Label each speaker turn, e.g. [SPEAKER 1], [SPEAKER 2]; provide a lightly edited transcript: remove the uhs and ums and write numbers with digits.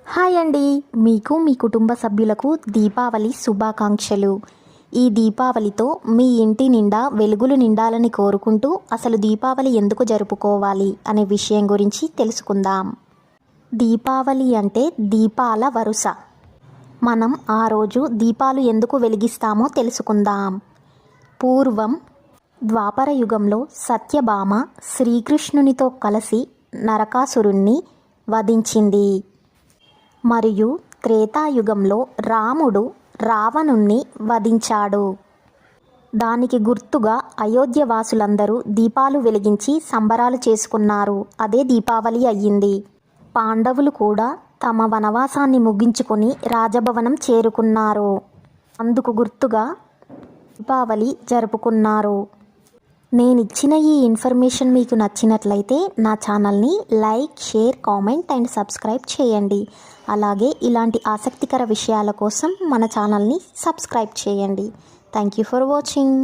[SPEAKER 1] Hi అండి, మీకు మీ కుటుంబ సభ్యులకు దీపావళి శుభాకాంక్షలు. ఈ దీపావళితో మీ ఇంటి నిండా వెలుగులు నిండాలని కోరుకుంటూ అసలు దీపావళి ఎందుకు జరుపుకోవాలి అనే విషయం గురించి తెలుసుకుందాం. దీపావళి అంటే దీపాల వరుస. మనం ఆ రోజు దీపాలు ఎందుకు వెలిగిస్తామో తెలుసుకుందాం. పూర్వం ద్వాపర యుగంలో సత్యభామ శ్రీకృష్ణునితో కలిసి నరకాసురుణ్ణి వధించింది. మరియు త్రేతాయుగంలో రాముడు రావణుణ్ణి వధించాడు. దానికి గుర్తుగా అయోధ్యవాసులందరూ దీపాలు వెలిగించి సంబరాలు చేసుకున్నారు. అదే దీపావళి అయ్యింది. పాండవులు కూడా తమ వనవాసాన్ని ముగించుకొని రాజభవనం చేరుకున్నారు. అందుకు గుర్తుగా దీపావళి జరుపుకున్నారు. నేనిచ్చిన ఈ ఇన్ఫర్మేషన్ మీకు నచ్చినట్లయితే నా ఛానల్ని like, share, comment and subscribe చేయండి. అలాగే ఇలాంటి ఆసక్తికర విషయాల కోసం మన ఛానల్ని సబ్స్క్రైబ్ చేయండి. Thank you for watching.